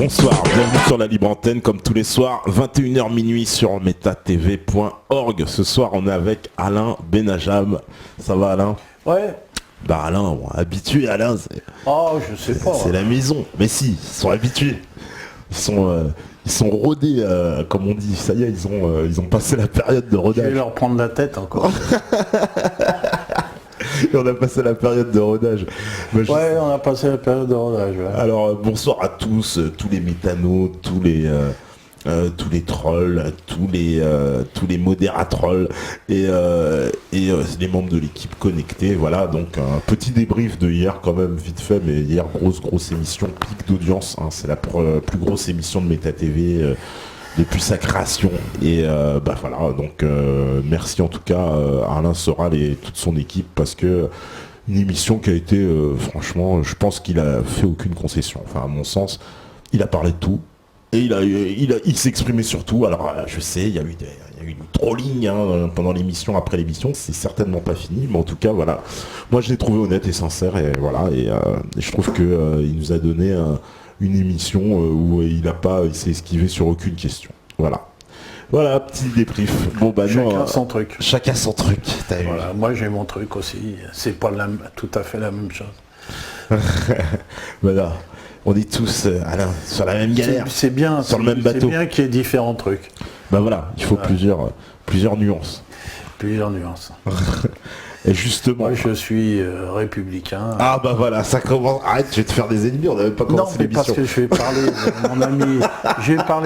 Bonsoir, bienvenue sur la libre antenne comme tous les soirs, 21h minuit sur metatv.org. Ce soir on est avec Alain Benajam. Ça va Alain? Ouais. Bah Alain, bon, habitué Alain, Oh, je sais pas. c'est la maison. Mais si, ils sont habitués. Ils sont rodés, comme on dit. Ça y est, ils ont passé la période de Je rodage. vais leur prendre la tête encore. Et on a passé la période de rodage. Bah, Ouais, on a passé la période de rodage. Ouais. Alors bonsoir à tous, tous les méthanos, tous les trolls, tous les modératrolls et les membres de l'équipe connectée. Voilà, donc un petit débrief de hier quand même vite fait, mais hier grosse émission, pic d'audience, hein, c'est la plus grosse émission de MetaTV depuis sa création. Et bah voilà, donc merci en tout cas à Alain Soral et toute son équipe parce que une émission qui a été, franchement, je pense qu'il a fait aucune concession. Enfin, à mon sens, il a parlé de tout. Et il s'est exprimé sur tout. Alors, je sais, il y a eu du trolling hein, pendant l'émission, après l'émission. C'est certainement pas fini. Mais en tout cas, voilà. Moi, je l'ai trouvé honnête et sincère. Et voilà. Et je trouve qu'il nous a donné une émission où il s'est esquivé sur aucune question. Voilà. Voilà, petit débrief. Bon, bah, Chacun son truc. Chacun son truc. T'as vu. Voilà, moi j'ai mon truc aussi. C'est pas tout à fait la même chose. Voilà. On est tous Alain, sur la même galère. C'est bien, sur le même bateau. C'est bien qu'il y ait différents trucs. Bah voilà, il faut plusieurs nuances. Plusieurs nuances. Et justement. Moi je suis républicain. Ah bah voilà, ça commence. Arrête, je vais te faire des ennemis, on n'avait pas commencé l'émission. Parce que je vais parler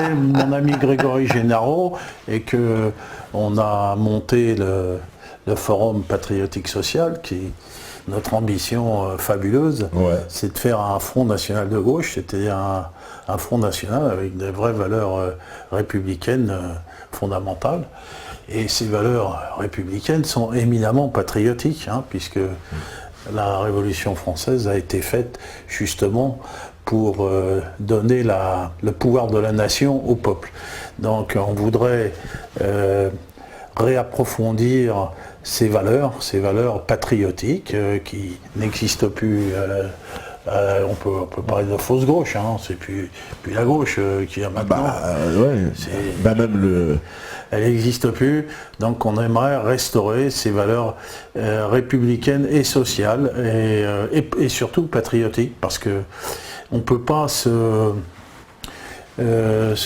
de mon ami Grégory Génaro et que on a monté le Forum Patriotique Social qui notre ambition fabuleuse, ouais. C'est de faire un front national de gauche, c'est-à-dire un front national avec des vraies valeurs républicaines fondamentales. Et ces valeurs républicaines sont éminemment patriotiques, hein, puisque la Révolution française a été faite justement pour donner le pouvoir de la nation au peuple. Donc on voudrait réapprofondir ces valeurs patriotiques qui n'existent plus. On peut parler de fausse gauche, hein, c'est plus la gauche qui a maintenant. Elle n'existe plus, donc on aimerait restaurer ces valeurs républicaines et sociales et surtout patriotiques, parce que on ne peut pas se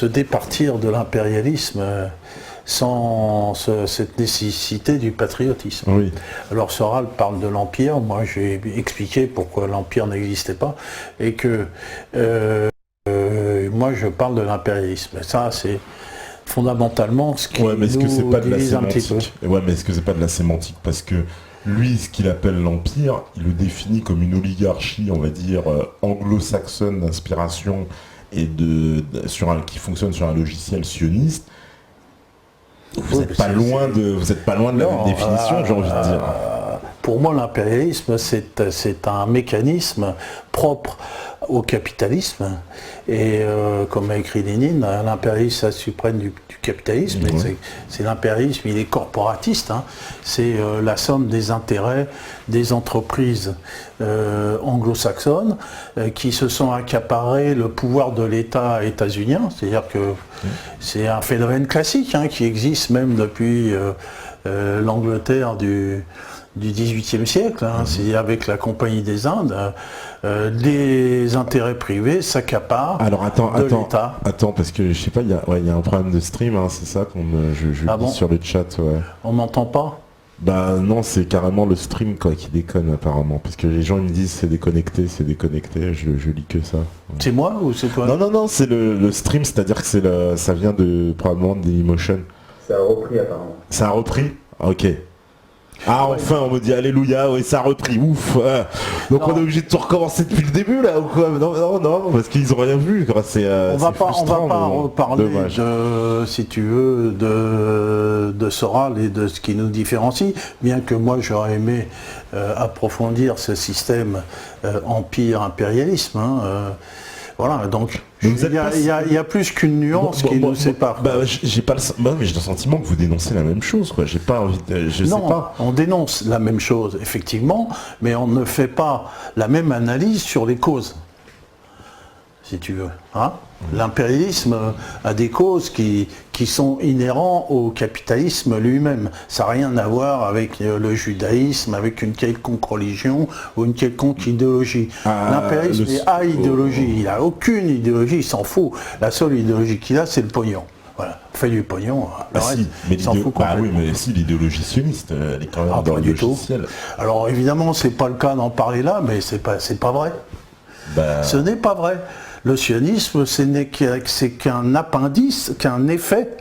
départir de l'impérialisme sans cette nécessité du patriotisme. Oui. Alors Soral parle de l'Empire, moi j'ai expliqué pourquoi l'Empire n'existait pas, et que moi je parle de l'impérialisme. Ça c'est fondamentalement ce qui nous divise un petit peu. Ouais, mais est-ce que c'est pas de la sémantique? Parce que lui, ce qu'il appelle l'Empire, il le définit comme une oligarchie, on va dire, anglo-saxonne d'inspiration et qui fonctionne sur un logiciel sioniste. Vous n'êtes pas loin de la même définition, j'ai envie de dire. Pour moi, l'impérialisme, c'est un mécanisme propre au capitalisme. Et comme a écrit Lénine, l'impérialisme, c'est la suprême du capitalisme. Ouais. C'est l'impérialisme, il est corporatiste. Hein. C'est la somme des intérêts des entreprises anglo-saxonnes qui se sont accaparées le pouvoir de l'État états-unien. C'est-à-dire que c'est un phénomène classique hein, qui existe même depuis l'Angleterre du XVIIIe siècle, hein, c'est avec la Compagnie des Indes, les intérêts privés s'accaparent de l'État. Attends, parce que je sais pas, il y a un problème de stream, hein, c'est ça je lis sur le chat. Ouais. On m'entend pas? Bah non, c'est carrément le stream quoi qui déconne apparemment, parce que les gens ils me disent c'est déconnecté, je lis que ça. Ouais. C'est moi ou c'est toi? Non, c'est le stream, c'est-à-dire que ça vient probablement de Dailymotion. Ça a repris apparemment. Ça a repris? Ok. Ah enfin on me dit alléluia, oui ça a repris, ouf. Donc on est obligé de tout recommencer depuis le début là ou quoi? Non, parce qu'ils ont rien vu. On va pas reparler si tu veux, de Soral et de ce qui nous différencie, bien que moi j'aurais aimé approfondir ce système empire-impérialisme. Hein, voilà, donc il y a plus qu'une nuance qui nous sépare. J'ai pas mais j'ai le sentiment que vous dénoncez la même chose, quoi. J'ai pas envie de, sais pas. On dénonce la même chose, effectivement, mais on ne fait pas la même analyse sur les causes. si tu veux. Hein. L'impérialisme a des causes qui sont inhérents au capitalisme lui-même. Ça n'a rien à voir avec le judaïsme, avec une quelconque religion ou une quelconque idéologie. L'impérialisme est idéologie. Il n'a aucune idéologie, il s'en fout. La seule idéologie qu'il a, c'est le pognon. Voilà, on fait du pognon. Il s'en fout complètement. Oui, mais si, l'idéologie sioniste, elle est quand même dans le logiciel. Alors évidemment, c'est pas le cas d'en parler là, mais c'est pas vrai. Ce n'est pas vrai. Le sionisme, c'est qu'un appendice, qu'un effet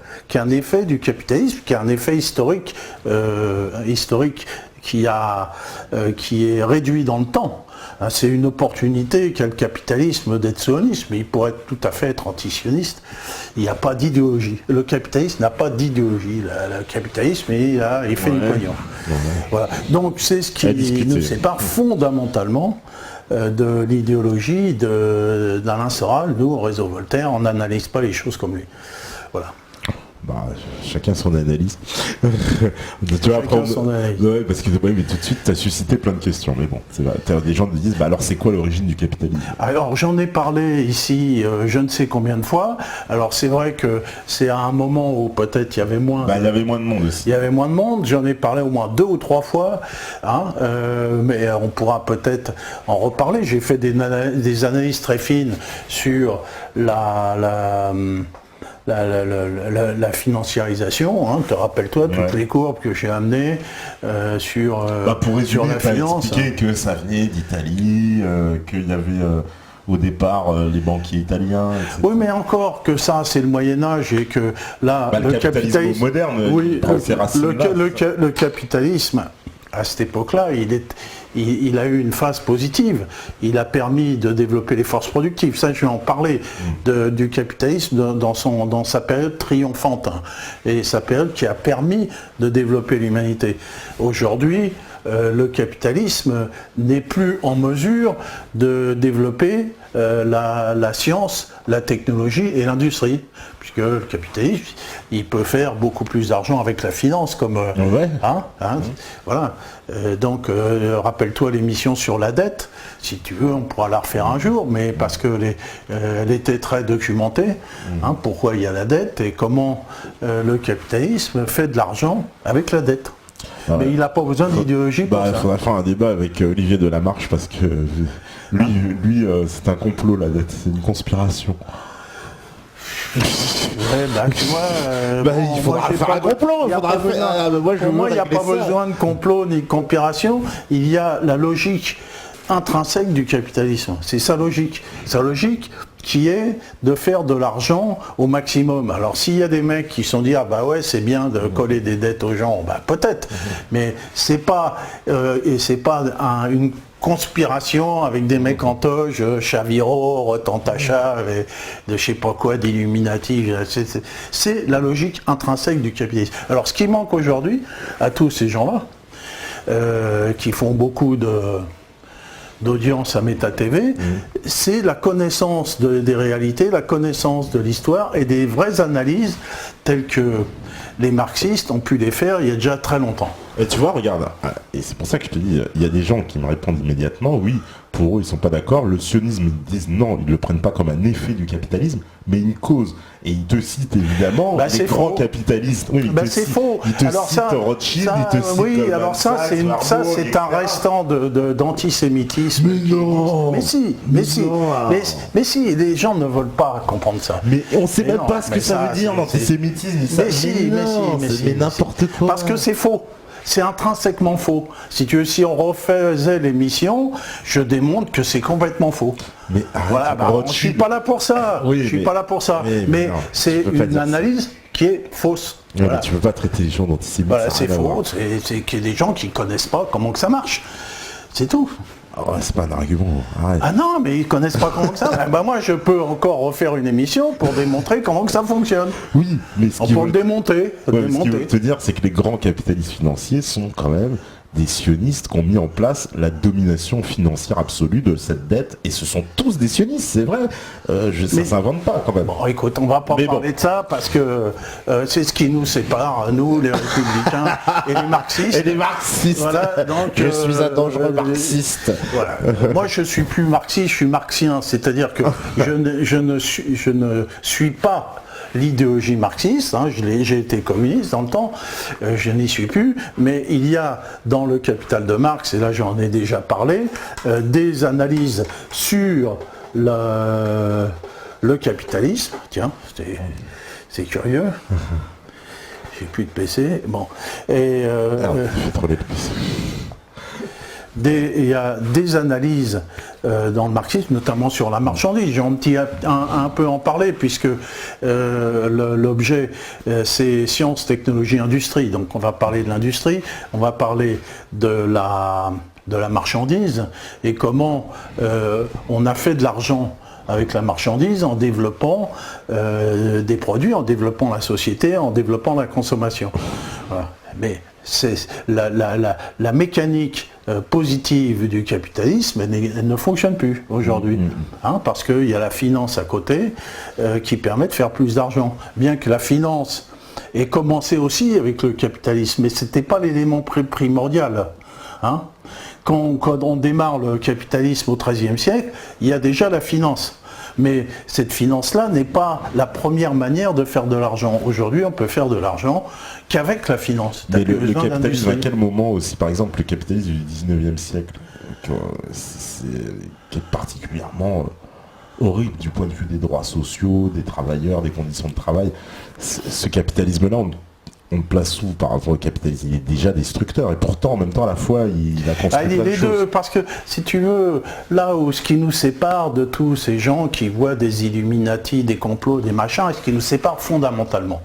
du capitalisme, qu'un effet historique qui est réduit dans le temps. C'est une opportunité qu'a le capitalisme d'être sioniste, mais il pourrait tout à fait être anti-sioniste. Il n'y a pas d'idéologie. Le capitalisme n'a pas d'idéologie. Le capitalisme, il fait du pognon. Voilà. Donc c'est ce qui nous sépare fondamentalement de l'idéologie d'Alain Soral. Nous, au Réseau Voltaire, on n'analyse pas les choses comme lui. Voilà. Chacun son analyse. Tu vois, après, son analyse. Ouais, parce que mais tout de suite, tu as suscité plein de questions. Mais bon, c'est vrai. Des gens te disent, alors c'est quoi l'origine du capitalisme? Alors j'en ai parlé ici je ne sais combien de fois. Alors c'est vrai que c'est à un moment où peut-être il y avait moins... il y avait moins de monde aussi. Il y avait moins de monde. J'en ai parlé au moins 2 ou 3 fois. Mais on pourra peut-être en reparler. J'ai fait des analyses très fines sur la financiarisation, te rappelle-toi toutes les courbes que j'ai amenées sur la finance. Expliquer que ça venait d'Italie, qu'il y avait au départ les banquiers italiens, etc. Oui, mais encore que ça, c'est le Moyen-Âge et que là, le capitalisme moderne, le capitalisme, à cette époque-là, il a eu une phase positive. Il a permis de développer les forces productives. Ça, je vais en parler du capitalisme dans sa période triomphante. Et sa période qui a permis de développer l'humanité. Aujourd'hui, le capitalisme n'est plus en mesure de développer la science, la technologie et l'industrie, puisque le capitalisme, il peut faire beaucoup plus d'argent avec la finance, comme voilà. Donc, rappelle-toi l'émission sur la dette. Si tu veux, on pourra la refaire un jour, mais parce que elle était très documentée. Pourquoi il y a la dette et comment le capitalisme fait de l'argent avec la dette. Mais il n'a pas besoin d'idéologie pour ça. Il faudra faire un débat avec Olivier Delamarche parce que lui c'est un complot, la dette, c'est une conspiration. Tu vois, il faudra faire un complot. Pour moi, il n'y a pas besoin de complot ni de conspiration. Il y a la logique intrinsèque du capitalisme. C'est sa logique. Sa logique qui est de faire de l'argent au maximum. Alors s'il y a des mecs qui se sont dit c'est bien de coller des dettes aux gens, peut-être, mais c'est pas une conspiration avec des mecs en toge, Chaviro, Rotantacha, de je sais pas quoi, d'Illuminati. C'est la logique intrinsèque du capitalisme. Alors ce qui manque aujourd'hui à tous ces gens-là, qui font beaucoup d'audience à Méta TV, c'est la connaissance des réalités, la connaissance de l'histoire et des vraies analyses telles que les marxistes ont pu les faire il y a déjà très longtemps. Et tu vois, regarde, et c'est pour ça que je te dis, il y a des gens qui me répondent immédiatement, oui, pour eux ils sont pas d'accord, le sionisme, ils disent non, ils le prennent pas comme un effet du capitalisme, mais une cause. Et ils te citent évidemment les grands capitalistes. Oui, c'est faux. Ils te citent Rothschild, ils te citent... Oui, alors ça c'est un restant d'antisémitisme. Mais non. Mais si, les gens ne veulent pas comprendre ça. Mais on sait même pas ce que ça veut dire l'antisémitisme. Mais n'importe quoi. Parce que c'est faux. C'est intrinsèquement faux. Si on refaisait l'émission, je démontre que c'est complètement faux. Mais je suis pas là pour ça. Mais c'est une analyse qui est fausse. Voilà. Mais tu peux pas traiter les gens d'antisémites. Voilà, c'est faux. C'est qu'il y a des gens qui connaissent pas comment que ça marche. C'est tout. C'est pas un argument. Arrête. Ah non, mais ils connaissent pas comment que ça. Moi, je peux encore refaire une émission pour démontrer comment que ça fonctionne. Oui, mais pour le démonter. Ce qu'il veut te dire, c'est que les grands capitalistes financiers sont quand même des sionistes qui ont mis en place la domination financière absolue de cette dette, et ce sont tous des sionistes, c'est vrai, ça s'invente pas quand même. Bon, écoute, on va pas parler de ça parce que c'est ce qui nous sépare, nous les républicains et les marxistes. Et les marxistes. Voilà, donc, je suis un dangereux marxiste. Voilà. Moi, je suis plus marxiste, je suis marxien, c'est-à-dire que je ne suis pas l'idéologie marxiste, hein, j'ai été communiste dans le temps, je n'y suis plus, mais il y a dans le Capital de Marx, et là j'en ai déjà parlé, des analyses sur le capitalisme. Tiens, c'est curieux. J'ai plus de PC. Bon. Et il y a des analyses dans le marxisme, notamment sur la marchandise. J'ai un peu en parler, puisque l'objet, c'est sciences, technologie, industrie. Donc on va parler de l'industrie, on va parler de la marchandise, et comment on a fait de l'argent avec la marchandise en développant des produits, en développant la société, en développant la consommation. Voilà. Mais c'est la mécanique positive du capitalisme, elle ne fonctionne plus aujourd'hui, hein, parce qu'il y a la finance à côté qui permet de faire plus d'argent. Bien que la finance ait commencé aussi avec le capitalisme, mais ce n'était pas l'élément primordial. Hein. Quand on démarre le capitalisme au XIIIe siècle, il y a déjà la finance. Mais cette finance-là n'est pas la première manière de faire de l'argent. Aujourd'hui, on peut faire de l'argent qu'avec la finance. Mais le capitalisme, à quel moment aussi, par exemple, le capitalisme du 19e siècle, qui est particulièrement horrible du point de vue des droits sociaux, des travailleurs, des conditions de travail. Ce capitalisme-là, on le place où par rapport au capitalisme? Il est déjà destructeur, et pourtant en même temps à la fois il a construit plein de choses. Parce que si tu veux, là où ce qui nous sépare de tous ces gens qui voient des Illuminati, des complots, des machins, ce qui nous sépare fondamentalement.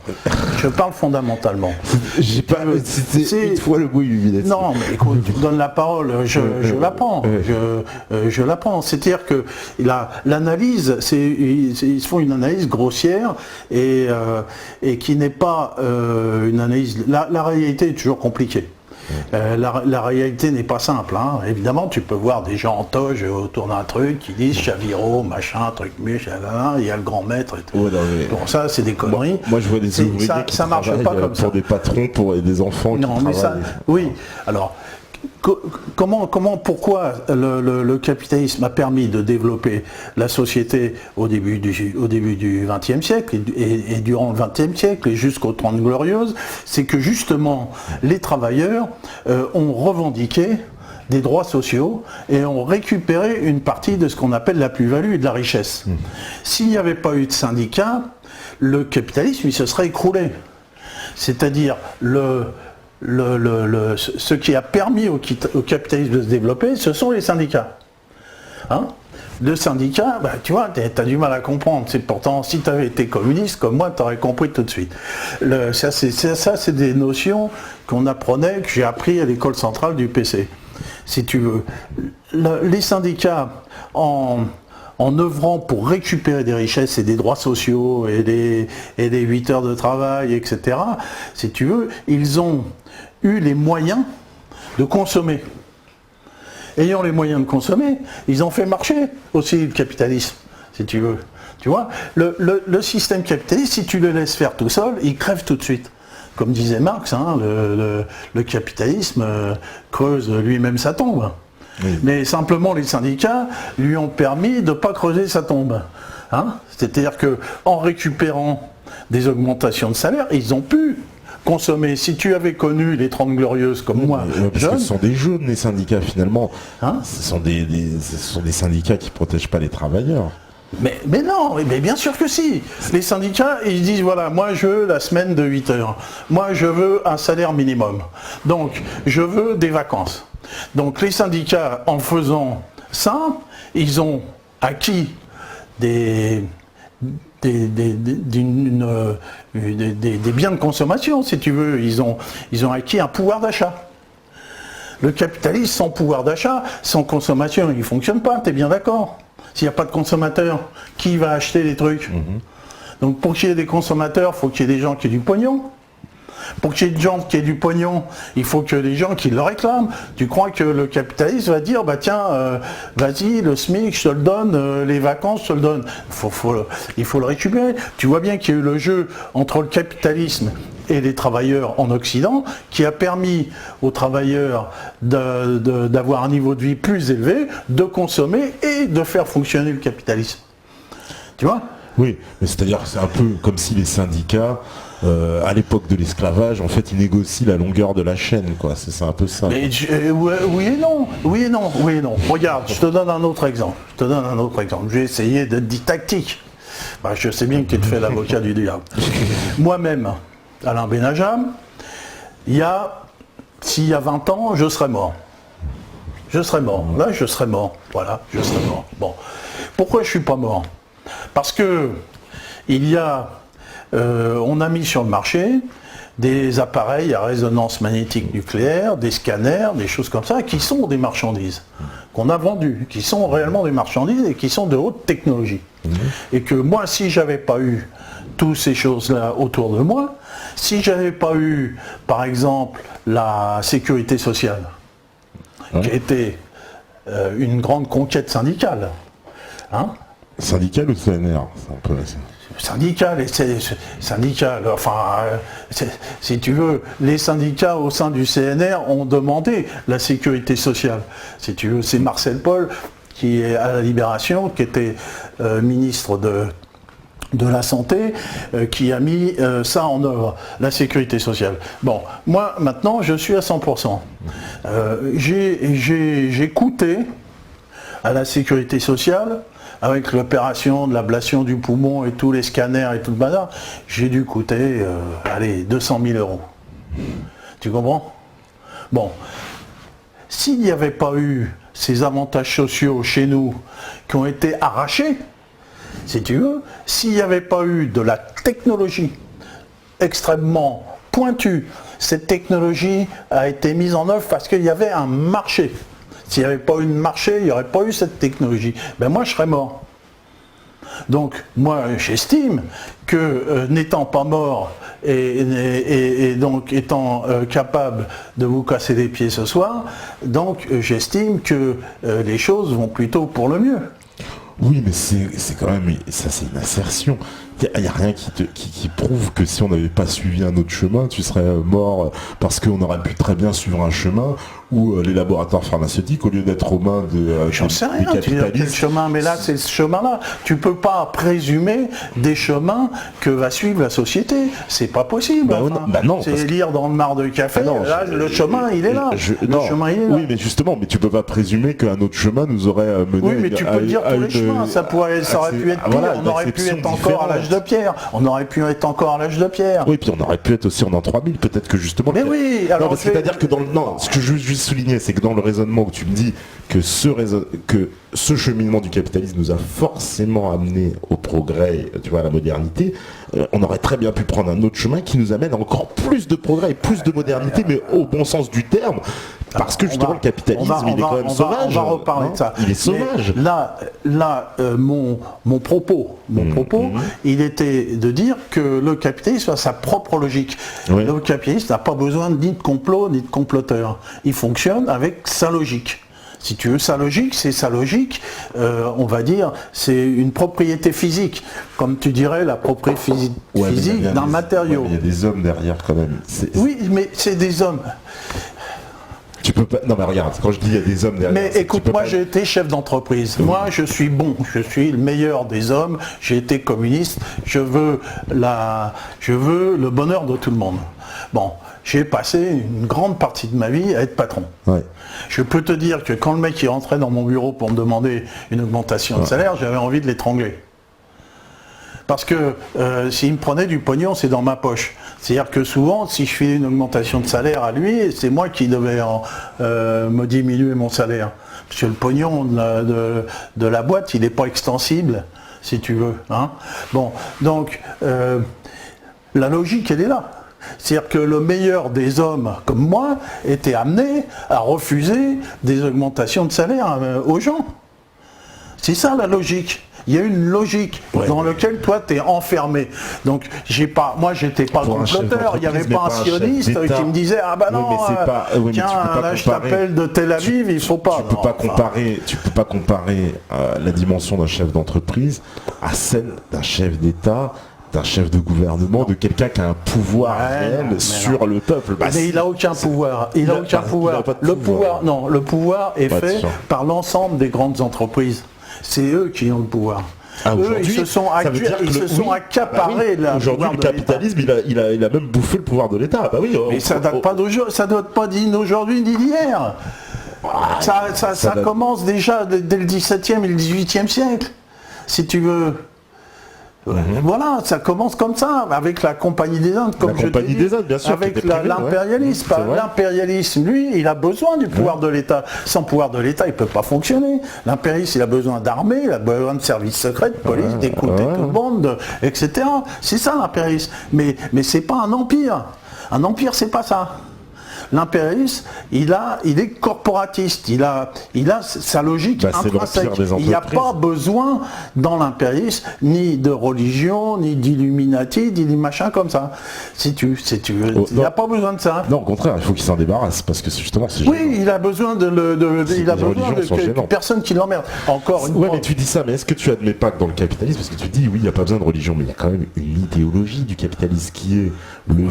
Je parle fondamentalement. J'ai pas cité une fois le mot Illuminati. Non, mais écoute, tu me donnes la parole, je la prends. Je la prends. C'est-à-dire que l'analyse, ils font une analyse grossière et qui n'est pas une analyse. La réalité est toujours compliquée. La réalité n'est pas simple. Hein. Évidemment, tu peux voir des gens en toge autour d'un truc qui disent Chaviro, machin, truc, il y a le grand maître et tout. Ouais, bon, ça, c'est des conneries. Moi, je vois des ouvriers qui ça marche pas comme pour des patrons, pour des enfants qui travaillent. Oui, alors... Pourquoi le capitalisme a permis de développer la société au début du XXe siècle et durant le XXe siècle et jusqu'aux 30 Glorieuses, c'est que justement les travailleurs ont revendiqué des droits sociaux et ont récupéré une partie de ce qu'on appelle la plus-value et de la richesse. S'il n'y avait pas eu de syndicats, le capitalisme il se serait écroulé. C'est-à-dire ce qui a permis au capitalisme de se développer, ce sont les syndicats. Hein? Le syndicat, tu vois, tu as du mal à comprendre. Pourtant, si tu avais été communiste comme moi, tu aurais compris tout de suite. Ça, c'est des notions qu'on apprenait, que j'ai appris à l'école centrale du PC. Si tu veux, les syndicats, en œuvrant pour récupérer des richesses et des droits sociaux et des 8 heures de travail, etc., si tu veux, ils ont eu les moyens de consommer. Ayant les moyens de consommer, ils ont fait marcher aussi le capitalisme, si tu veux. Tu vois, le système capitaliste, si tu le laisses faire tout seul, il crève tout de suite. Comme disait Marx, hein, le capitalisme creuse lui-même sa tombe. Oui. Mais simplement les syndicats lui ont permis de ne pas creuser sa tombe. Hein, c'est-à-dire qu'en récupérant des augmentations de salaire, ils ont pu consommer. Si tu avais connu les 30 Glorieuses comme moi, parce que ce sont des jeunes, les syndicats finalement. Hein, ce sont des syndicats qui ne protègent pas les travailleurs. Mais non, mais bien sûr que si. Les syndicats, ils disent, voilà, moi je veux la semaine de 8 heures. Moi je veux un salaire minimum. Donc je veux des vacances. Donc les syndicats, en faisant ça, ils ont acquis des biens de consommation, si tu veux. Ils ont acquis un pouvoir d'achat. Le capitalisme, sans pouvoir d'achat, sans consommation, il ne fonctionne pas, tu es bien d'accord? S'il n'y a pas de consommateurs, qui va acheter les trucs? Donc pour qu'il y ait des consommateurs, il faut qu'il y ait des gens qui aient du pognon. Pour qu'il y ait des gens qui aient du pognon, il faut que les gens qui le réclament. Tu crois que le capitaliste va dire, bah tiens, vas-y, le SMIC, je te le donne, les vacances, je te le donne. Il faut le récupérer. Tu vois bien qu'il y a eu le jeu entre le capitalisme et les travailleurs en Occident, qui a permis aux travailleurs d'avoir un niveau de vie plus élevé, de consommer et de faire fonctionner le capitalisme. Tu vois ? Oui, mais c'est-à-dire que c'est un peu comme si les syndicats, à l'époque de l'esclavage, en fait, ils négocient la longueur de la chaîne, quoi. C'est un peu ça. Mais, oui et non, oui et non, oui et non. Regarde, je te donne un autre exemple. Je vais essayer d'être didactique. Bah, je sais bien que tu te fais l'avocat du diable. Moi-même, Alain Benajam, s'il y a 20 ans, je serais mort. Je serais mort. Là, je serais mort. Voilà, je serais mort. Bon. Pourquoi je ne suis pas mort ? Parce que on a mis sur le marché des appareils à résonance magnétique nucléaire, des scanners, des choses comme ça, qui sont des marchandises, qu'on a vendues, qui sont réellement des marchandises et qui sont de haute technologie. Et que moi, si j'avais pas eu toutes ces choses-là autour de moi, si j'avais pas eu, par exemple, la sécurité sociale, qui était une grande conquête syndicale, hein, syndical ou CNR, c'est un peu syndical, enfin, si tu veux, les syndicats au sein du CNR ont demandé la sécurité sociale. Si tu veux, c'est Marcel Paul, qui est à la Libération, qui était ministre de la Santé, qui a mis ça en œuvre, la sécurité sociale. Bon, moi, maintenant, je suis à 100%. J'ai coûté à la sécurité sociale, avec l'opération de l'ablation du poumon et tous les scanners et tout le bazar, j'ai dû coûter, 200 000 euros. Tu comprends ? Bon, s'il n'y avait pas eu ces avantages sociaux chez nous qui ont été arrachés, si tu veux, s'il n'y avait pas eu de la technologie extrêmement pointue, cette technologie a été mise en œuvre parce qu'il y avait un marché. S'il n'y avait pas eu de marché, il n'y aurait pas eu cette technologie. Ben moi, je serais mort. Donc, moi, j'estime que n'étant pas mort et donc étant capable de vous casser les pieds ce soir, donc j'estime que les choses vont plutôt pour le mieux. Oui, mais c'est quand même, ça c'est une assertion. Il n'y a rien qui prouve que si on n'avait pas suivi un autre chemin, tu serais mort parce qu'on aurait pu très bien suivre un chemin où les laboratoires pharmaceutiques, au lieu d'être aux mains J'en sais rien, tu dis quel chemin, mais là c'est ce chemin-là. Tu peux pas présumer des chemins que va suivre la société. C'est pas possible. Non, c'est lire dans le mar de café. Là, le chemin, il est là. Oui, mais justement, mais tu peux pas présumer qu'un autre chemin nous aurait mené. Oui, mais tu peux dire tous les chemins. Ça aurait pu être pire. On aurait pu être encore à l'âge de pierre. Oui, puis on aurait pu être aussi en an 3000. Peut-être que justement. Mais oui. Alors, c'est-à-dire que ce que je veux juste souligner, c'est que dans le raisonnement où tu me dis que ce cheminement du capitalisme nous a forcément amené au progrès, tu vois, à la modernité, on aurait très bien pu prendre un autre chemin qui nous amène à encore plus de progrès et plus de modernité, mais au bon sens du terme, parce que justement le capitalisme, il est quand même sauvage. On va reparler de ça. Il est sauvage. Là, mon propos, il était de dire que le capitalisme a sa propre logique. Oui. Le capitalisme n'a pas besoin ni de complot, ni de comploteur. Il fonctionne avec sa logique. Si tu veux, sa logique, on va dire, c'est une propriété physique, comme tu dirais la propriété physique d'un matériau. Il y a des hommes derrière quand même. Oui, mais c'est des hommes. Tu peux pas. Non mais regarde, quand je dis il y a des hommes derrière. Mais écoute, moi j'ai été chef d'entreprise. Moi je suis bon, je suis le meilleur des hommes. J'ai été communiste. Je veux le bonheur de tout le monde. Bon, j'ai passé une grande partie de ma vie à être patron. Ouais. Je peux te dire que quand le mec est rentré dans mon bureau pour me demander une augmentation de salaire, j'avais envie de l'étrangler. Parce que s'il me prenait du pognon, c'est dans ma poche. C'est-à-dire que souvent, si je fais une augmentation de salaire à lui, c'est moi qui devais me diminuer mon salaire. Parce que le pognon de la boîte, il n'est pas extensible, si tu veux. Hein. Bon, donc, la logique, elle est là. C'est-à-dire que le meilleur des hommes, comme moi, était amené à refuser des augmentations de salaire aux gens. C'est ça la logique. Il y a une logique dans laquelle toi tu es enfermé. Donc moi j'étais pas comploteur, il n'y avait pas un sioniste qui me disait ah bah non, tiens là je t'appelle de Tel Aviv, il faut pas. Tu peux pas comparer la dimension d'un chef d'entreprise à celle d'un chef d'État, d'un chef de gouvernement, de quelqu'un qui a un pouvoir réel sur le peuple. Mais il n'a aucun pouvoir. Il n'a aucun pouvoir. Le pouvoir est fait par l'ensemble des grandes entreprises. C'est eux qui ont le pouvoir. Eux, ils se sont accaparés. Aujourd'hui, le capitalisme, il a même bouffé le pouvoir de l'État. Bah oui, mais ça date pas d'aujourd'hui ni d'hier. Ça commence déjà dès le XVIIe et le XVIIIe siècle, si tu veux. Voilà, ça commence comme ça, avec la Compagnie des Indes, comme je dis, bien sûr, avec l'impérialisme. L'impérialisme, lui, il a besoin du pouvoir de l'État. Sans pouvoir de l'État, il ne peut pas fonctionner. L'impérialisme, il a besoin d'armée, il a besoin de services secrets, de police, d'écouter tout le monde, etc. C'est ça l'impérialisme. Mais c'est pas un empire. Un empire, c'est pas ça. L'impérialisme, il est corporatiste, il a sa logique intrinsèque. Il n'y a pas besoin dans l'impérialisme ni de religion, ni d'illuminati, ni de machin comme ça. Il n'y a pas besoin de ça. Non, au contraire, il faut qu'il s'en débarrasse parce que justement, c'est oui, il a besoin de personne qui l'emmerde. Encore une fois. Mais tu dis ça, mais est-ce que tu admets pas que dans le capitalisme, parce que tu dis oui, il n'y a pas besoin de religion, mais il y a quand même une idéologie du capitalisme qui est le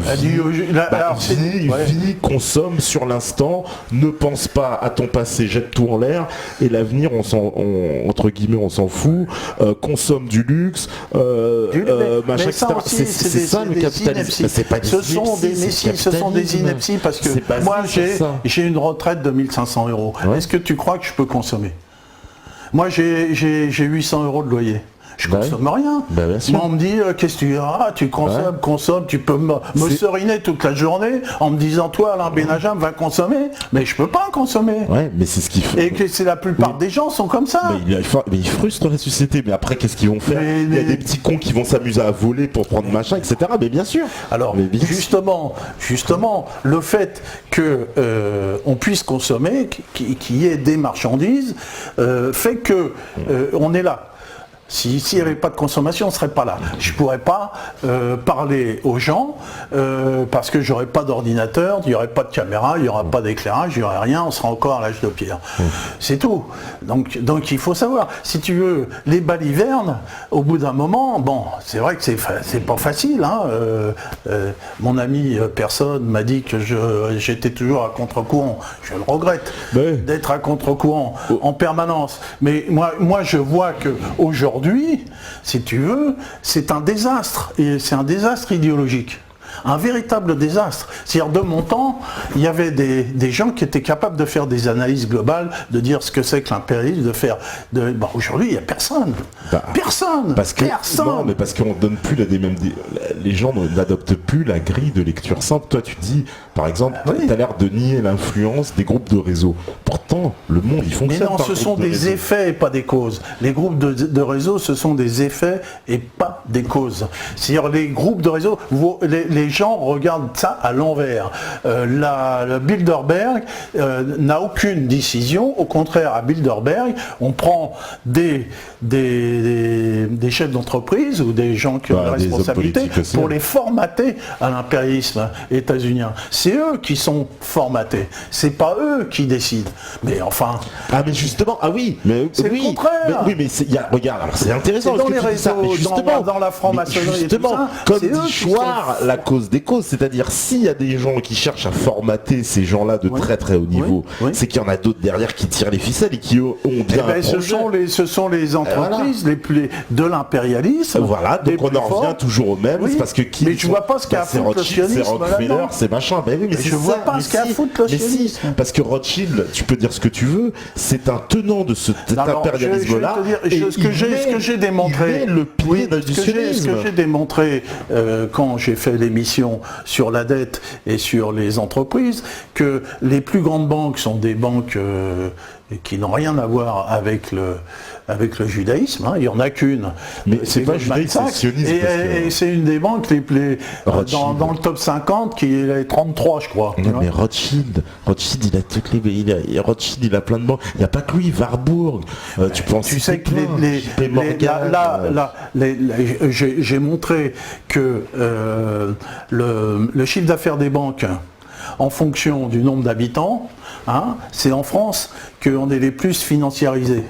vie, consomme sur l'instant, ne pense pas à ton passé, jette tout en l'air, et l'avenir, entre guillemets, on s'en fout, consomme du luxe, machin, etc. C'est ça le capitalisme. Ce sont des inepties parce que moi j'ai une retraite de 1500 €. Ouais. Est-ce que tu crois que je peux consommer? Moi j'ai 800 € de loyer. Je consomme rien. Moi, on me dit, qu'est-ce que tu consommes, tu peux me seriner toute la journée en me disant, toi, Alain Benajam, va consommer. Mais je peux pas consommer. Ouais, mais c'est ce qu'il fait. Et que c'est la plupart des gens sont comme ça. Mais ils frustrent la société. Mais après, qu'est-ce qu'ils vont faire? Il y a des petits cons qui vont s'amuser à voler pour prendre machin, etc. Mais bien sûr. Alors, justement, le fait que on puisse consommer, qu'il y ait des marchandises, fait que on est là. S'il n'y avait pas de consommation, on ne serait pas là. Je ne pourrais pas parler aux gens parce que j'aurais pas d'ordinateur, il n'y aurait pas de caméra, il n'y aura pas d'éclairage, il n'y aurait rien, on sera encore à l'âge de pierre. C'est tout. Donc il faut savoir, si tu veux, les balivernes, au bout d'un moment, bon, c'est vrai que c'est pas facile. Hein, mon ami personne m'a dit que j'étais toujours à contre-courant. Je le regrette d'être à contre-courant en permanence. Mais moi je vois qu'aujourd'hui, si tu veux, c'est un désastre, et c'est un désastre idéologique. Un véritable désastre. C'est-à-dire, de mon temps, il y avait des gens qui étaient capables de faire des analyses globales, de dire ce que c'est que l'impérialisme, aujourd'hui, il n'y a personne. Personne. Non, mais parce qu'on donne plus les gens n'adoptent plus la grille de lecture simple. Toi, tu dis, par exemple, tu as l'air de nier l'influence des groupes de réseau. Pourtant, le monde, il fonctionne. Mais non, ce sont des effets et pas des causes. Les groupes de réseau, ce sont des effets et pas des causes. C'est-à-dire, les groupes de réseau, les gens regardent ça à l'envers. Le Bilderberg n'a aucune décision. Au contraire, à Bilderberg, on prend des chefs d'entreprise ou des gens qui ont la responsabilité pour les formater à l'impérialisme états-unien. C'est eux qui sont formatés. C'est pas eux qui décident. Mais enfin. Ah mais justement, c'est le contraire. Regarde, alors c'est intéressant. Dans les réseaux, dans la franc-maçonnerie et tout ça, comme dit Chouard, la cause des causes, c'est-à-dire s'il y a des gens qui cherchent à formater ces gens-là de très très haut niveau, c'est qu'il y en a d'autres derrière qui tirent les ficelles et qui ont bien. Ce sont les entreprises les plus de l'impérialisme. Voilà, donc on en revient toujours au même. C'est parce que mais je vois pas ce qu'a à foutre le sionisme. C'est Rockefeller, c'est machin. Ben oui, mais je vois pas ce qu'a à foutre le sionisme. Parce que Rothschild, tu peux dire ce que tu veux, c'est un tenant de cet impérialisme-là. Ce que j'ai démontré, ce que j'ai démontré quand j'ai fait l'émission sur la dette et sur les entreprises, que les plus grandes banques sont des banques qui n'ont rien à voir avec avec le judaïsme, hein, il n'y en a qu'une. Mais c'est pas judaïsme, c'est sionisme. Et c'est une des banques les plus dans le top 50 qui est 33, je crois. Non, mais Rothschild, il a toutes les Rothschild, il a plein de banques. Il n'y a pas que lui, Warburg. Tu peux en Tu sais que Morgan, j'ai montré que le chiffre d'affaires des banques en fonction du nombre d'habitants, hein, c'est en France qu'on est les plus financiarisés.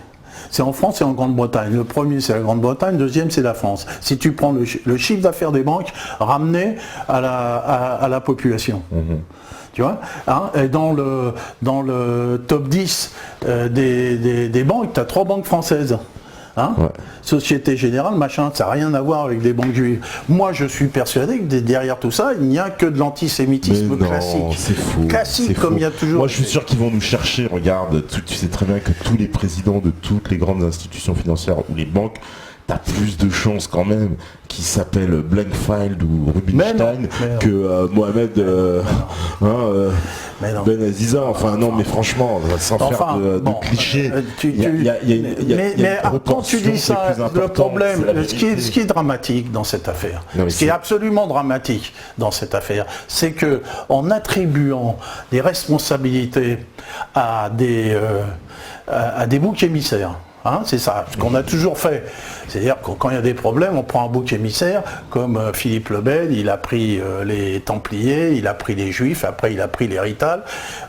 C'est en France et en Grande-Bretagne. Le premier, c'est la Grande-Bretagne, le deuxième, c'est la France. Si tu prends le chiffre d'affaires des banques ramené à la population. Tu vois, hein, et dans le top 10 des banques, tu as 3 banques françaises. Hein, ouais. Société Générale, machin, ça n'a rien à voir avec les banques juives. Moi, je suis persuadé que derrière tout ça, il n'y a que de l'antisémitisme classique. C'est faux. Classique, comme il y a toujours. Moi, je suis sûr qu'ils vont nous chercher. Regarde, tu sais très bien que tous les présidents de toutes les grandes institutions financières ou les banques, t'as plus de chances quand même qui s'appelle Blankfeld ou Rubinstein que Mohamed Ben Aziza. Enfin non, mais franchement, sans faire de clichés, mais quand tu dis ça, le problème, ce qui est dramatique dans cette affaire, ce qui est absolument dramatique dans cette affaire, c'est que en attribuant des responsabilités à des boucs émissaires. Hein, c'est ça, ce qu'on a toujours fait. C'est-à-dire que quand il y a des problèmes, on prend un bouc émissaire, comme Philippe le Bel, il a pris les Templiers, il a pris les Juifs, après il a pris les Rital.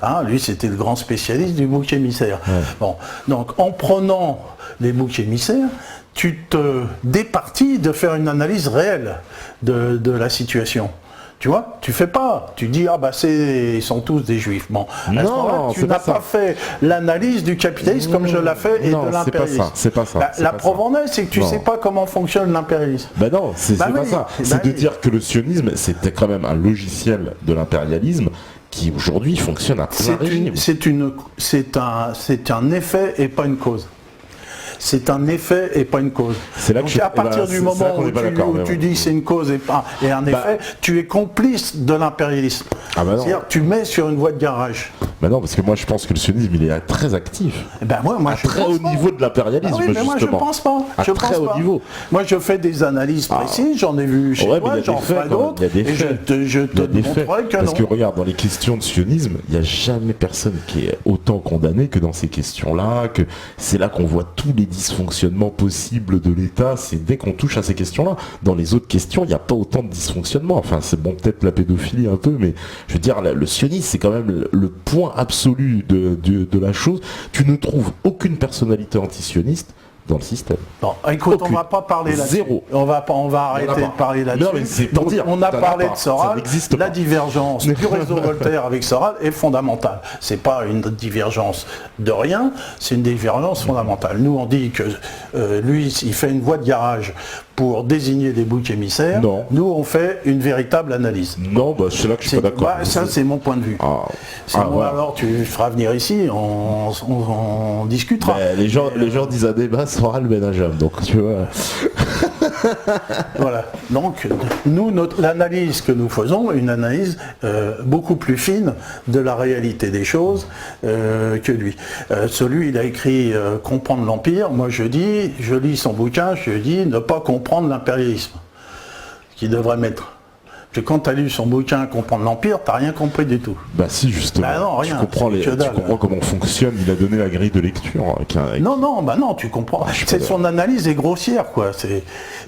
Hein, lui, c'était le grand spécialiste du bouc émissaire. Ouais. Bon, donc en prenant les boucs émissaires, tu te départis de faire une analyse réelle de la situation. Tu vois, tu fais pas. Tu dis ils sont tous des juifs. Bon, non, tu n'as pas fait l'analyse du capitalisme comme je l'ai fait et de l'impérialisme. C'est pas ça. La preuve en est, c'est que tu sais pas comment fonctionne l'impérialisme. Ben non, c'est pas ça. C'est de dire que le sionisme, c'était quand même un logiciel de l'impérialisme qui aujourd'hui fonctionne à plein régime. C'est un effet et pas une cause. C'est un effet et pas une cause. Donc à partir du moment où tu dis c'est une cause et un effet, tu es complice de l'impérialisme. C'est-à-dire que tu mets sur une voie de garage. Ben non, parce que moi je pense que le sionisme il est très actif. Moi à très haut niveau de l'impérialisme, justement. Moi je pense pas. À très haut niveau. Moi je fais des analyses précises, j'en ai vu chez moi, j'en ferai d'autres, et je te montrerai que non. Parce que regarde, dans les questions de sionisme, il n'y a jamais personne qui est autant condamné que dans ces questions-là, que c'est là qu'on voit tous les dysfonctionnements possibles de l'État, c'est dès qu'on touche à ces questions-là. Dans les autres questions, il n'y a pas autant de dysfonctionnements. Enfin, c'est bon, peut-être la pédophilie un peu, mais je veux dire, le sionisme, c'est quand même le point absolu de la chose. Tu ne trouves aucune personnalité antisioniste dans le système. Bon, écoute, on va pas parler là-dessus. Zéro. On va arrêter de parler là-dessus. Non, mais c'est pour dire, on a parlé de Soral. La divergence du réseau Voltaire avec Soral est fondamentale. C'est pas une divergence de rien, c'est une divergence fondamentale. Nous, on dit que lui, il fait une voie de garage pour désigner des boucs émissaires. Non. Nous, on fait une véritable analyse. Non, c'est là que je suis pas d'accord. Ça, c'est mon point de vue. Voilà. Alors, tu feras venir ici, on discutera. Les gens disent à débat Soral Benajam, donc tu vois. Voilà. Donc, nous, l'analyse que nous faisons, une analyse beaucoup plus fine de la réalité des choses que lui. Celui, il a écrit Comprendre l'Empire. Moi, je lis son bouquin, je dis ne pas comprendre l'impérialisme, qu'il devrait mettre. Que quand tu as lu son bouquin Comprendre l'Empire, tu n'as rien compris du tout. Bah si, justement. Bah non, rien. Tu comprends comment fonctionne, il a donné la grille de lecture. Non, tu comprends. Son analyse est grossière, quoi.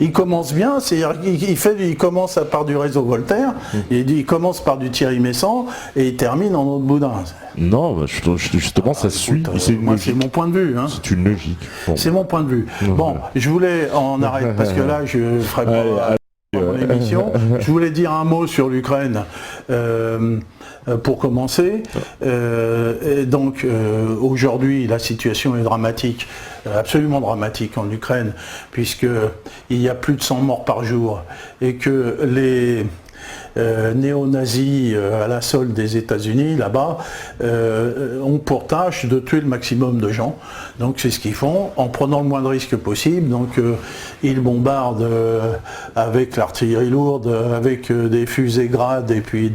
Il commence bien, il commence par du réseau Voltaire, il commence par du Thierry Messant, et il termine en autre boudin. Non, justement, ça suit. C'est mon point de vue. Hein. C'est une logique. Bon. C'est mon point de vue. Bon, je voulais en arrêter, parce que là, je ne ferai pas... Mon émission. Je voulais dire un mot sur l'Ukraine pour commencer. Et donc aujourd'hui la situation est dramatique, absolument dramatique en Ukraine, puisqu'il y a plus de 100 morts par jour et que néo-nazis à la solde des États-Unis, là-bas, ont pour tâche de tuer le maximum de gens. Donc c'est ce qu'ils font, en prenant le moins de risques possible. Donc ils bombardent avec l'artillerie lourde, avec des fusées Grad et puis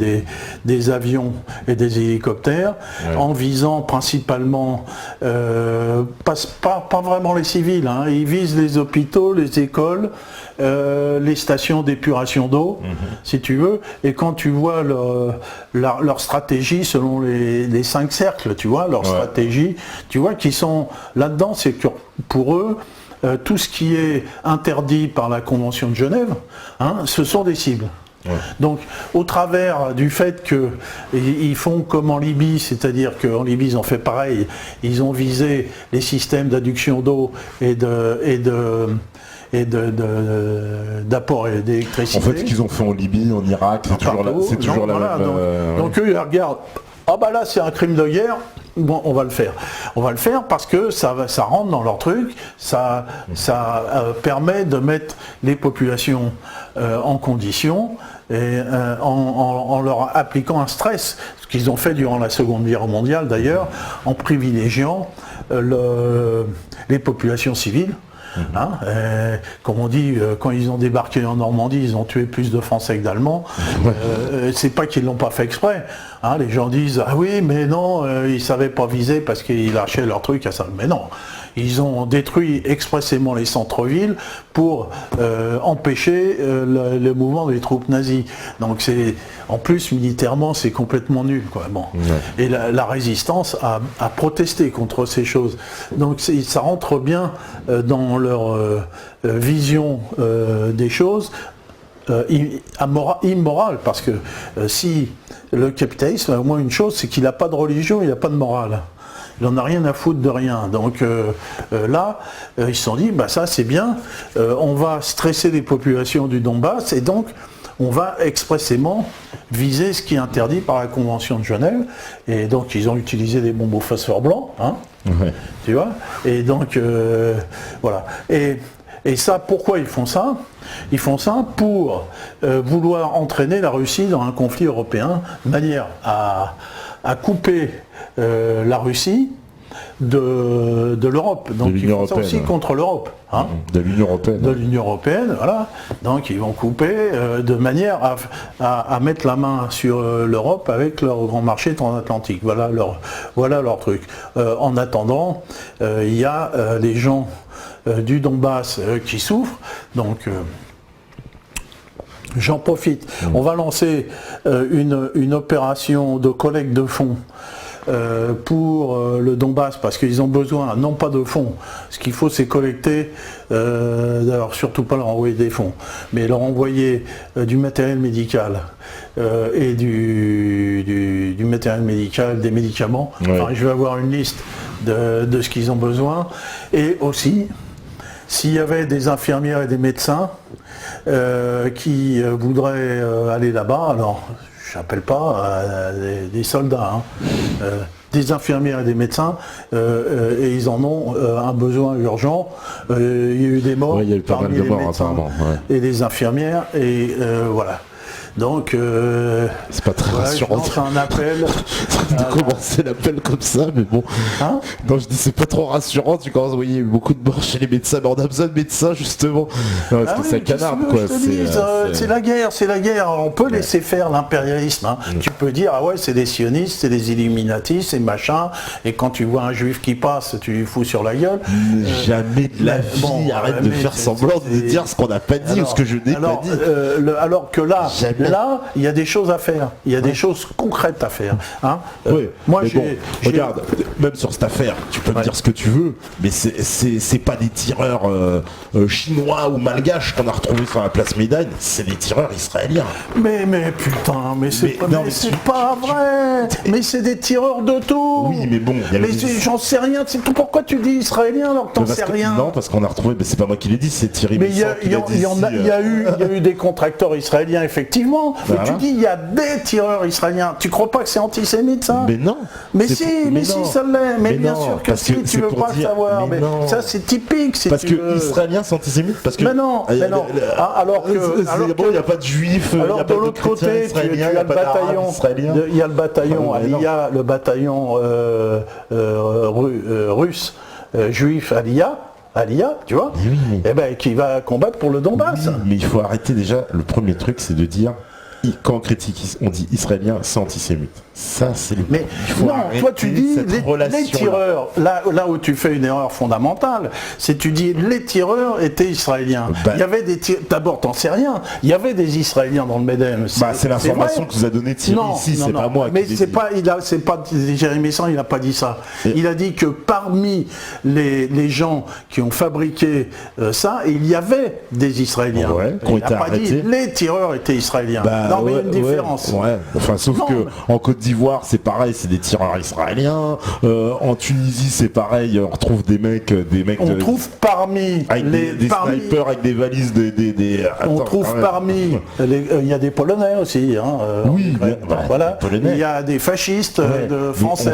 des avions et des hélicoptères, en visant principalement, pas vraiment les civils, hein. Ils visent les hôpitaux, les écoles, les stations d'épuration d'eau, si tu veux, et quand tu vois leur stratégie selon les 5 cercles, tu vois, leur stratégie, tu vois qu'ils sont là-dedans, c'est que pour eux, tout ce qui est interdit par la Convention de Genève, hein, ce sont des cibles. Ouais. Donc, au travers du fait qu'ils font comme en Libye, c'est-à-dire qu'en Libye, ils ont fait pareil, ils ont visé les systèmes d'adduction d'eau et d'apport d'électricité. En fait, ce qu'ils ont fait en Libye, en Irak, c'est toujours la même... Donc eux, ils regardent, ah bah là, c'est un crime de guerre, bon, on va le faire. On va le faire parce que ça rentre dans leur truc, ça permet de mettre les populations en condition, et en leur appliquant un stress, ce qu'ils ont fait durant la Seconde Guerre mondiale d'ailleurs, en privilégiant les populations civiles. Hein, comme on dit, quand ils ont débarqué en Normandie, ils ont tué plus de Français que d'Allemands. C'est pas qu'ils l'ont pas fait exprès. Hein, les gens disent ah oui, mais non, ils savaient pas viser parce qu'ils lâchaient leur truc à ça. Mais non, ils ont détruit expressément les centres-villes pour empêcher le mouvement des troupes nazies. Donc c'est, en plus militairement, c'est complètement nul, quoi. Bon. Et la résistance a protesté contre ces choses. Donc ça rentre bien dans leur vision des choses. Immorale, parce que si le capitalisme a au moins une chose, c'est qu'il n'a pas de religion, il n'a pas de morale. Il n'en a rien à foutre de rien. Donc là, ils se sont dit, bah ça c'est bien, on va stresser les populations du Donbass et donc on va expressément viser ce qui est interdit par la Convention de Genève. Et donc ils ont utilisé des bombes au phosphore blanc, hein, tu vois. Et donc voilà. Et ça, pourquoi ils font ça ? Ils font ça pour vouloir entraîner la Russie dans un conflit européen, de manière à couper la Russie de l'Europe. Donc ils font ça aussi contre l'Europe. Hein, de l'Union européenne. De l'Union européenne, voilà. Donc ils vont couper de manière à mettre la main sur l'Europe avec leur grand marché transatlantique. Voilà leur truc. En attendant, il y a les gens du Donbass qui souffrent, donc j'en profite. On va lancer une opération de collecte de fonds pour le Donbass, parce qu'ils ont besoin non pas de fonds, ce qu'il faut c'est collecter, d'ailleurs surtout pas leur envoyer des fonds, mais leur envoyer du matériel médical et du matériel médical, des médicaments. Enfin, je vais avoir une liste de ce qu'ils ont besoin, et aussi s'il y avait des infirmières et des médecins qui voudraient aller là-bas, alors j'appelle pas des soldats, hein, des infirmières et des médecins, et ils en ont un besoin urgent. Il y a eu des morts, il y a eu pas mal de morts apparemment, et des infirmières, et voilà. Donc, c'est pas très rassurant. Je lance un appel. De commencer l'appel comme ça, mais bon. Hein, non, je dis c'est pas trop rassurant. Tu commences à envoyer beaucoup de morts chez les médecins, mais on a besoin de médecins justement. Non, parce que c'est canard, quoi. C'est la guerre. On peut laisser faire l'impérialisme. Hein. Tu peux dire ah ouais, c'est des sionistes, c'est des Illuminati, c'est machin. Et quand tu vois un juif qui passe, tu lui fous sur la gueule. Jamais de la vie. Arrête de faire semblant de dire ce qu'on n'a pas dit ou ce que je n'ai pas dit. Alors que là. Là, il y a des choses à faire. Il y a des choses concrètes à faire. Hein, oui, moi, regarde, même sur cette affaire, tu peux me dire ce que tu veux, mais c'est pas des tireurs chinois ou malgaches qu'on a retrouvés sur la place Médaille, c'est des tireurs israéliens. Mais putain, c'est pas vrai. Mais c'est des tireurs de tout. Oui, mais bon. J'en sais rien. Pourquoi tu dis israélien alors que t'en sais rien ? Non, parce qu'on a retrouvé. Mais c'est pas moi qui l'ai dit, c'est Thierry. Mais il y a eu des contracteurs israéliens effectivement. effectivement, mais tu dis il y a des tireurs israéliens. Tu crois pas que c'est antisémite ça? Mais non. Mais si ça l'est. Mais bien sûr que si, tu veux pas le savoir. Mais ça c'est typique. Parce que israélien c'est antisémite. Parce que mais non. Alors que il n'y a pas de juifs. Alors de l'autre côté, il y a le bataillon. Il y a le bataillon. Il y a le bataillon russe juif Aliyah, tu vois, eh ben, qui va combattre pour le Donbass. Oui, mais il faut arrêter déjà, le premier truc c'est de dire, quand on critique, on dit israélien, c'est antisémite. Ça, c'est le... Mais non, toi tu dis les tireurs, là où tu fais une erreur fondamentale, c'est tu dis les tireurs étaient israéliens. Il y avait des d'abord t'en sais rien, il y a des Israéliens dans le Médem. C'est l'information que vous a donnée Thierry ici, c'est pas moi. Mais c'est pas, Jérémy Sang, il n'a pas dit ça. Il a dit que parmi les gens qui ont fabriqué ça, il y avait des Israéliens. Il n'a pas dit les tireurs étaient israéliens. Non mais il y a une différence. Enfin, sauf que en Côte d'Ivoire, c'est pareil, c'est des tireurs israéliens. En Tunisie, c'est pareil, on retrouve des mecs. On trouve parmi avec des snipers avec des valises, on trouve parmi. Il y a des Polonais aussi. Oui, voilà. Il y a des fascistes de français.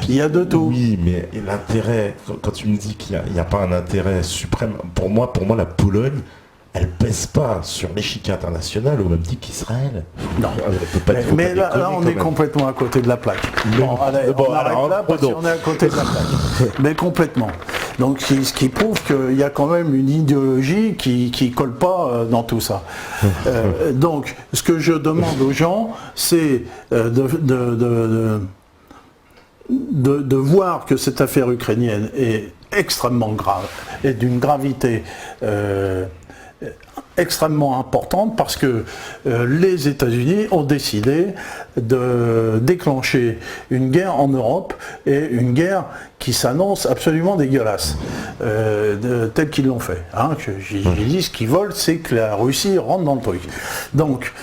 Il y a de tout. Oui, mais l'intérêt, quand tu me dis qu'il n'y a pas un intérêt suprême, pour moi, la Pologne, elle pèse pas sur l'échiquier international au même titre qu'Israël. Non. Mais là, on est complètement à côté de la plaque. On arrête là parce qu'on est à côté de la plaque. Mais complètement. Donc ce qui prouve qu'il y a quand même une idéologie qui colle pas dans tout ça. Donc ce que je demande aux gens, c'est de voir que cette affaire ukrainienne est extrêmement grave et d'une gravité extrêmement importante parce que les États-Unis ont décidé de déclencher une guerre en Europe et une guerre qui s'annonce absolument dégueulasse, telle qu'ils l'ont fait. J'ai dit ce qu'ils veulent, c'est que la Russie rentre dans le truc. Donc,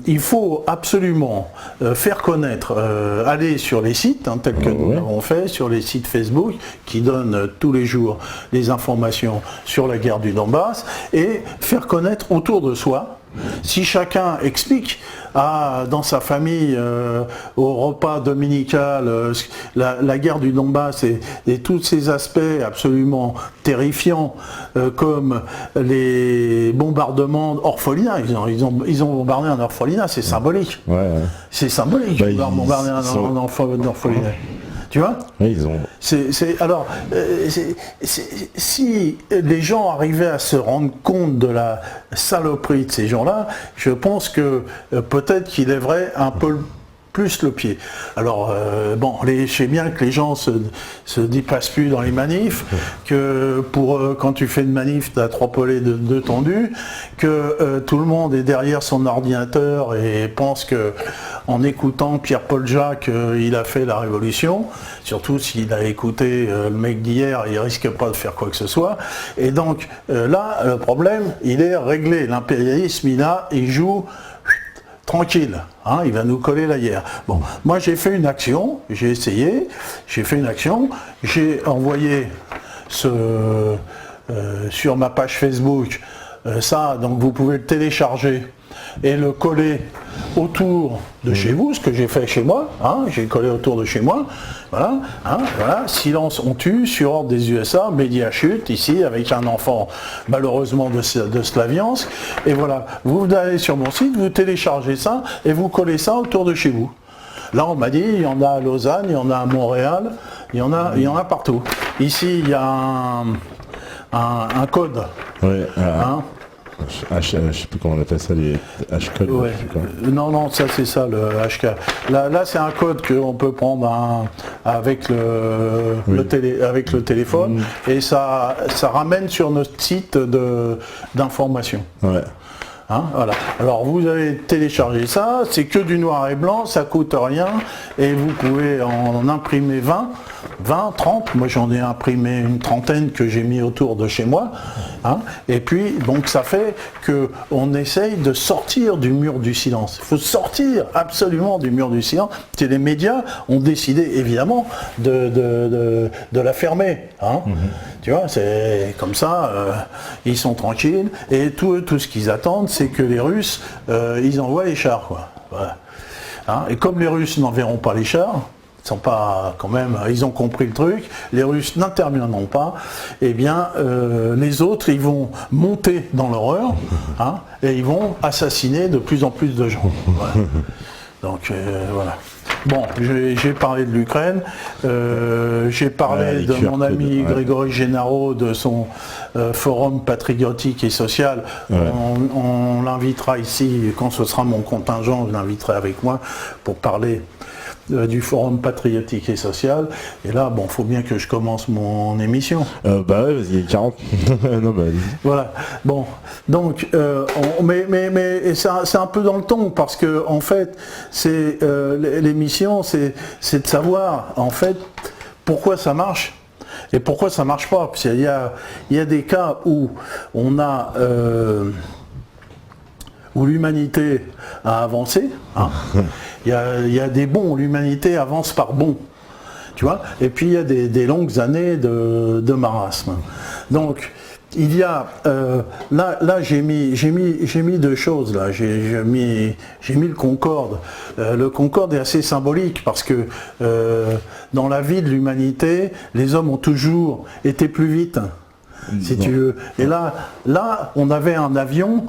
il faut absolument faire connaître, aller sur les sites, tels que nous l'avons fait, sur les sites Facebook, qui donnent tous les jours les informations sur la guerre du Donbass, et faire connaître autour de soi. Si chacun explique dans sa famille, au repas dominical, la guerre du Donbass et tous ces aspects absolument terrifiants, comme les bombardements d'orphelinats, ils ont bombardé un orphelinat, c'est symbolique. C'est symbolique, bombarder un orphelinat. Tu vois? Oui, ils ont... si les gens arrivaient à se rendre compte de la saloperie de ces gens-là, je pense que peut-être qu'ils lèveraient un peu plus le pied. Alors, je sais bien que les gens se dépassent plus dans les manifs, que quand tu fais une manif, tu as 3 pelés de tendus, que tout le monde est derrière son ordinateur et pense que en écoutant Pierre-Paul Jacques, il a fait la révolution, surtout s'il a écouté le mec d'hier, il risque pas de faire quoi que ce soit. Et donc, là, le problème, il est réglé. L'impérialisme, il joue tranquille, il va nous coller la guerre. Bon, moi j'ai fait une action, j'ai envoyé sur ma page Facebook, ça, donc vous pouvez le télécharger et le coller autour de chez vous, ce que j'ai fait chez moi, j'ai collé autour de chez moi, voilà, silence on tue, sur ordre des USA, média chute, ici, avec un enfant malheureusement de Slaviansk, et voilà, vous allez sur mon site, vous téléchargez ça, et vous collez ça autour de chez vous. Là on m'a dit, il y en a à Lausanne, il y en a à Montréal, il y en a partout. Ici il y a un code. Je sais plus comment on appelle ça, les H-codes. Non, ça c'est ça le HK. Là c'est un code qu'on peut prendre avec le téléphone et ça ramène sur notre site d'information. Voilà. Alors vous avez téléchargé ça, c'est que du noir et blanc, ça coûte rien et vous pouvez en imprimer 20 20, 30, moi j'en ai imprimé une trentaine que j'ai mis autour de chez moi, hein, et puis donc ça fait qu'on essaye de sortir du mur du silence. Il faut sortir absolument du mur du silence. Et les médias ont décidé évidemment de la fermer. Hein. Tu vois, c'est comme ça, ils sont tranquilles, et tout ce qu'ils attendent, c'est que les Russes, ils envoient les chars, quoi. Voilà. Hein, et comme les Russes n'enverront pas les chars, ils ont compris le truc, les Russes n'interviendront pas, eh bien les autres ils vont monter dans l'horreur, hein, et ils vont assassiner de plus en plus de gens. Voilà. Donc voilà. Bon, j'ai parlé de l'Ukraine, j'ai parlé de mon ami Grégory Gennaro, de son forum patriotique et social. Ouais. On l'invitera ici, quand ce sera mon contingent, je l'inviterai avec moi pour parler du forum patriotique et social. Et là, bon, faut bien que je commence mon émission. Bah ouais, vas-y, 40. Non, bah, voilà. Bon, donc, mais c'est un peu dans le ton, parce que en fait, c'est l'émission, c'est de savoir en fait pourquoi ça marche et pourquoi ça marche pas. Parce qu'il y a des cas où on a où l'humanité a avancé. Hein. Il y a des bons, l'humanité avance par bons, tu vois, et puis il y a des longues années de marasme. Donc il y a là j'ai mis deux choses là, j'ai mis le Concorde. Le Concorde est assez symbolique parce que dans la vie de l'humanité, les hommes ont toujours été plus vite. Si tu veux. Et là, on avait un avion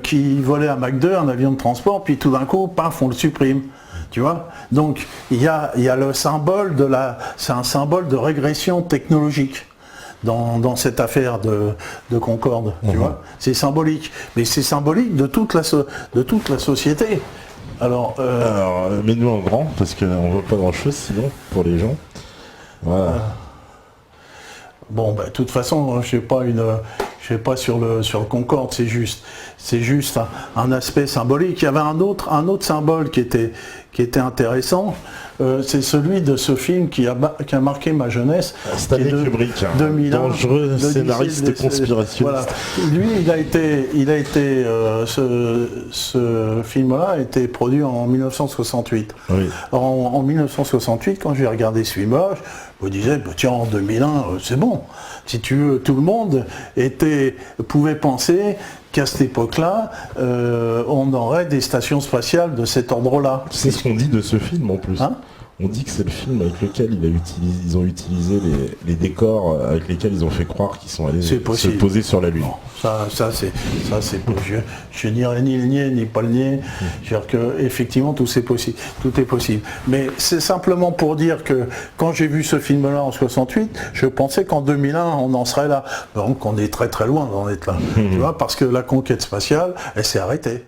qui volait à Mach 2, un avion de transport, puis tout d'un coup, paf, on le supprime. Tu vois. Donc, il y a le symbole c'est un symbole de régression technologique dans cette affaire de Concorde. Tu vois. C'est symbolique. Mais c'est symbolique de toute la société. Alors, mets-nous en grand, parce qu'on ne voit pas grand-chose sinon, pour les gens. Voilà. Bon, de toute façon, je sais pas sur le Concorde, c'est juste un aspect symbolique. Il y avait un autre symbole qui était intéressant, c'est celui de ce film qui a marqué ma jeunesse. Stanley Kubrick, 2001, dangereux scénariste conspirationniste. Voilà. Lui, ce film-là a été produit en 1968. Oui. En 1968, quand j'ai regardé ce film-là, je me disais, tiens, en 2001, c'est bon. Si tu veux, tout le monde pouvait penser qu'à cette époque-là, on aurait des stations spatiales de cet ordre-là. C'est ce qu'on dit de ce film en plus. Hein, on dit que c'est le film avec lequel ils ont utilisé les décors avec lesquels ils ont fait croire qu'ils sont allés se poser sur la Lune. Non, ça c'est je n'irai ni le nier ni pas le nier. Je veux dire que effectivement tout est possible. Mais c'est simplement pour dire que quand j'ai vu ce film-là en 68, je pensais qu'en 2001 on en serait là. Donc on est très très loin d'en être là. Tu vois, parce que la conquête spatiale, elle s'est arrêtée.